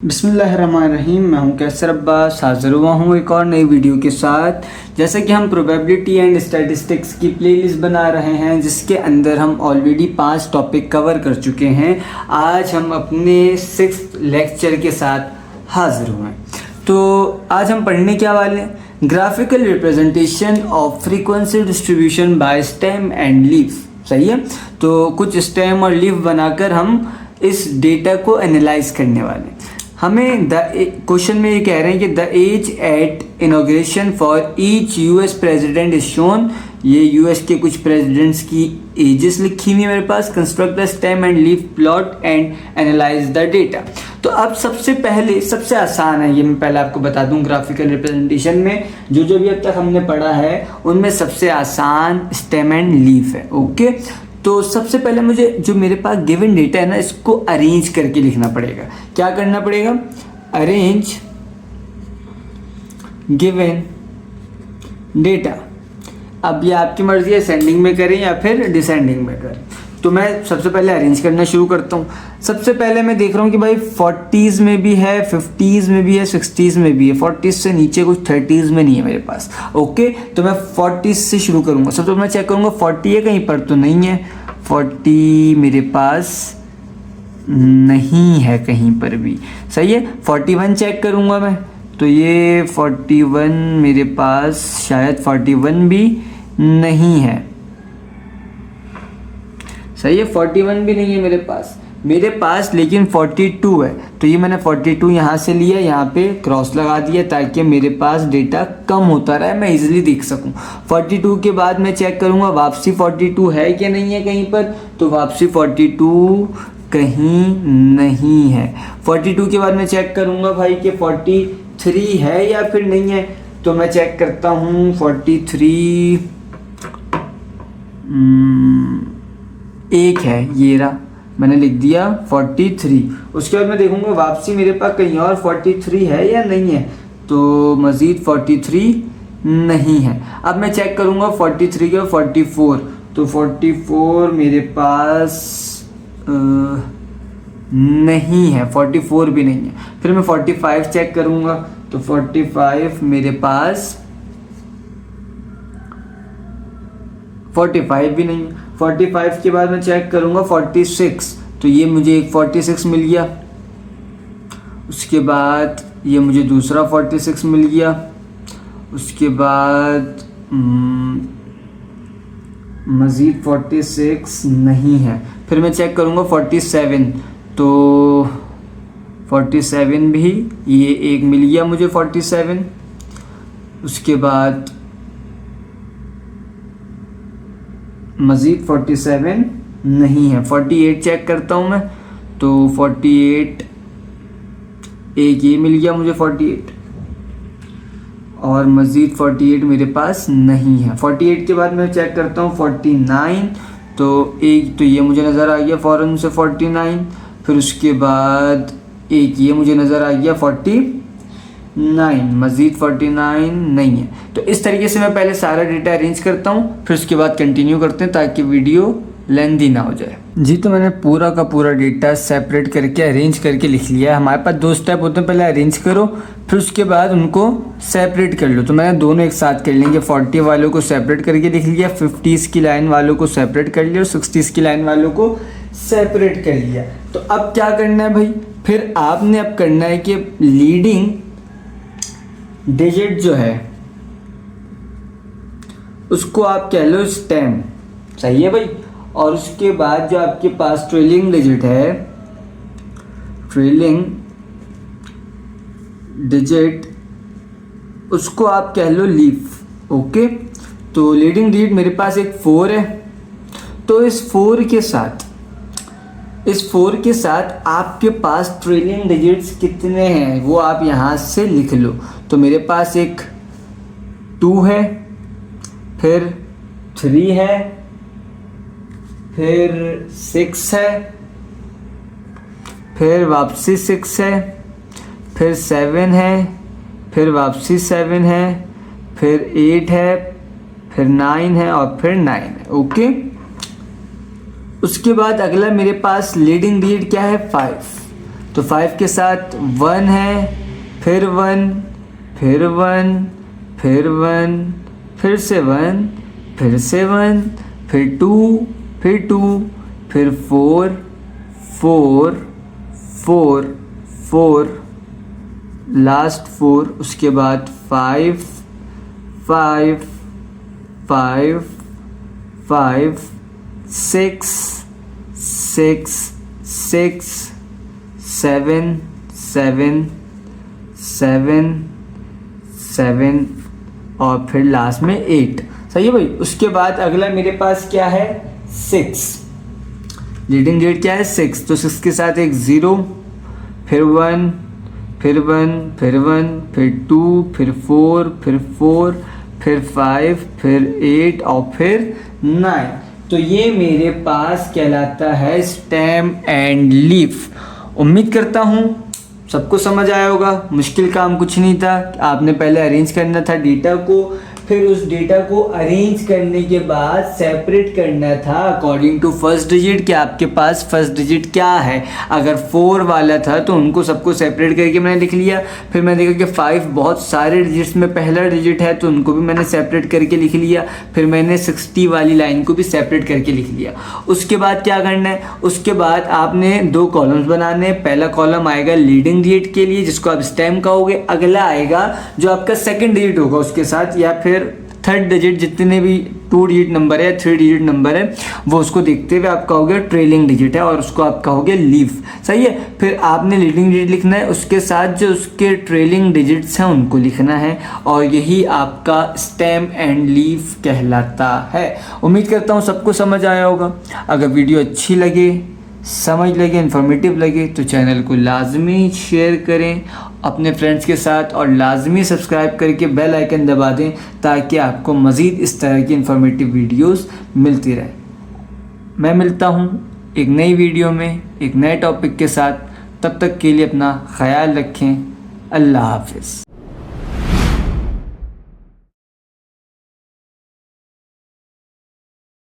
बिस्मिल्लाहिर्रहमानिर्रहीम। मैं हूं कैसर अब्बास, हाज़िर हुआ हूं एक और नई वीडियो के साथ। जैसे कि हम प्रोबेबिलिटी एंड स्टैटिस्टिक्स की प्लेलिस्ट बना रहे हैं, जिसके अंदर हम ऑलरेडी 5 टॉपिक कवर कर चुके हैं। आज हम अपने 6th लेक्चर के साथ हाज़िर हुए। तो आज हम पढ़ने क्या वाले हैं? Graphical representation of frequency distribution by stem and leaf. सही है। तो कुछ स्टेम और लीफ बनाकर हम इस डेटा को एनालाइज करने वाले हैं। हमें क्वेश्चन में ये कह रहे हैं कि the age at inauguration for each US president is shown. ये यूएस के कुछ प्रेसिडेंट्स की एजेस लिखी हुई है मेरे पास। Construct the stem and leaf plot and analyze the data. तो अब सबसे पहले सबसे आसान है, ये मैं पहले आपको बता दूं, ग्राफिकल रिप्रेजेंटेशन में जो भी अब तक हमने पढ़ा है उनमें सबसे आसान स्टेम एंड लीफ है। ओके, तो सबसे पहले मुझे जो मेरे पास गिवन डेटा है ना, इसको अरेंज करके लिखना पड़ेगा। क्या करना पड़ेगा? Arrange given data. अब ये आपकी मर्जी है, असेंडिंग में करें या फिर डिसेंडिंग में करें। तो मैं सबसे पहले अरेंज करना शुरू करता हूँ। सबसे पहले मैं देख रहा हूँ कि भाई 40s में भी है, 50s में भी है, 60s में भी है। 40s से नीचे कुछ 30s में नहीं है मेरे पास। ओके, तो मैं 40s से शुरू करूँगा। सबसे पहले मैं चेक करूँगा 40 है कहीं पर, तो नहीं है। 40 मेरे पास नहीं है कहीं पर भी। सही है। 41 चेक करूँगा मैं, तो ये 41 मेरे पास शायद 41 भी नहीं है। सही है, 41 भी नहीं है मेरे पास लेकिन 42 है। तो ये मैंने 42 यहाँ से लिया, यहाँ पे क्रॉस लगा दिया ताकि मेरे पास डेटा कम होता रहे, मैं इजीली देख सकूँ। 42 के बाद मैं चेक करूँगा वापसी 42 है कि नहीं है कहीं पर, तो वापसी 42 कहीं नहीं है। 42 के बाद मैं चेक करूँगा भाई कि 43 है या फिर नहीं है, तो मैं चेक करता हूँ 43 एक है, ये रहा, मैंने लिख दिया 43। उसके बाद मैं देखूंगा वापसी मेरे पास कहीं और 43 है या नहीं है, तो मज़ीद 43 नहीं है। अब मैं चेक करूंगा 43 के 44, तो 44 मेरे पास नहीं है, 44 भी नहीं है। फिर मैं 45 चेक करूंगा, तो 45 मेरे पास 45 भी नहीं है। 45 के बाद मैं चेक करूंगा 46, तो ये मुझे एक 46 मिल गया। उसके बाद ये मुझे दूसरा 46 मिल गया। उसके बाद मज़ीद 46 नहीं है। फिर मैं चेक करूंगा 47, तो 47 भी, ये एक मिल गया मुझे 47। उसके बाद मज़ीद 47 नहीं है। 48 चेक करता हूँ मैं, तो 48 एक ये मिल गया मुझे 48, और मज़ीद 48 मेरे पास नहीं है। 48 के बाद मैं चेक करता हूँ 49, तो एक तो ये मुझे नज़र आ गया फ़ौरन से 49। फिर उसके बाद एक ये मुझे नज़र आ गया 49, मज़ीद 49 नहीं है। तो इस तरीके से मैं पहले सारा डेटा अरेंज करता हूँ, फिर उसके बाद कंटिन्यू करते हैं ताकि वीडियो लेंथी ना हो जाए। जी, तो मैंने पूरा का पूरा डेटा सेपरेट करके अरेंज करके लिख लिया है। हमारे पास 2 स्टेप होते हैं, पहले अरेंज करो फिर उसके बाद उनको सेपरेट कर लो। तो मैंने दोनों एक साथ कर लेंगे। 40 वालों को सेपरेट करके लिख लिया, 50s की लाइन वालों को सेपरेट कर लिया और 60s की लाइन वालों को सेपरेट कर लिया। तो अब क्या करना है भाई? फिर आपने अब करना है कि लीडिंग डिजिट जो है उसको आप कह लो स्टेम। सही है भाई। और उसके बाद जो आपके पास ट्रेलिंग डिजिट है, ट्रेलिंग डिजिट, उसको आप कह लो लीफ। ओके, तो लीडिंग डिजिट मेरे पास एक 4 है, तो इस 4 के साथ आपके पास ट्रेलिंग डिजिट्स कितने हैं वो आप यहाँ से लिख लो। तो मेरे पास एक 2 है, फिर 3 है, फिर 6 है, फिर वापसी 6 है, फिर 7 है, फिर वापसी 7 है, फिर 8 है, फिर 9 है और फिर 9 है। ओके, उसके बाद अगला मेरे पास लीडिंग डिजिट क्या है? 5। तो 5 के साथ 1 है, फिर 1, फिर 1, फिर 1, फिर से 1, फिर से 1, फिर 2, फिर 2, फिर 4, 4, 4, 4, लास्ट 4, उसके बाद 5, 5, 5, 5, 6, 6, 6, 7, 7, 7, 7 और फिर लास्ट में 8। सही है भाई। उसके बाद अगला मेरे पास क्या है, 6। लीडिंग डिजिट क्या है, 6। तो 6 के साथ एक 0, फिर 1, फिर 1, फिर 1, फिर 2, फिर 4, फिर 4, फिर 5, फिर 8 और फिर 9। तो ये मेरे पास कहलाता है स्टेम एंड लीफ। उम्मीद करता हूँ सबको समझ आया होगा। मुश्किल काम कुछ नहीं था। आपने पहले अरेंज करना था डेटा को, फिर उस डेटा को अरेंज करने के बाद सेपरेट करना था अकॉर्डिंग टू फर्स्ट डिजिट कि आपके पास फर्स्ट डिजिट क्या है। अगर 4 वाला था तो उनको सबको सेपरेट करके मैंने लिख लिया। फिर मैंने देखा कि 5 बहुत सारे डिजिट्स में पहला डिजिट है तो उनको भी मैंने सेपरेट करके लिख लिया। फिर मैंने 60 वाली लाइन को भी सेपरेट करके लिख लिया। उसके बाद क्या करना है, उसके बाद आपने 2 कॉलम्स बनाने। पहला कॉलम आएगा लीडिंग डिजिट के लिए जिसको आप स्टेम कहोगे, अगला आएगा जो आपका सेकंड डिजिट होगा उसके साथ, या फिर थर्ड डिजिट, जितने भी 2 डिजिट नंबर है, 3 डिजिट नंबर है, वो उसको देखते हुए आप कहोगे ट्रेलिंग डिजिट है और उसको आप कहोगे लीफ। सही है। फिर आपने लीडिंग डिजिट लिखना है, उसके साथ जो उसके ट्रेलिंग डिजिट्स हैं उनको लिखना है और यही आपका स्टेम एंड लीफ कहलाता है। उम्मीद करता हूँ सबको समझ आया होगा। अगर वीडियो अच्छी लगे, समझ लगे, इन्फॉर्मेटिव लगे तो चैनल को लाजमी शेयर करें अपने फ्रेंड्स के साथ और लाजमी सब्सक्राइब करके बेल आइकन दबा दें ताकि आपको मज़ीद इस तरह की इन्फॉर्मेटिव वीडियोस मिलती रहे। मैं मिलता हूँ एक नई वीडियो में एक नए टॉपिक के साथ। तब तक के लिए अपना ख्याल रखें। अल्लाह हाफ़िज़।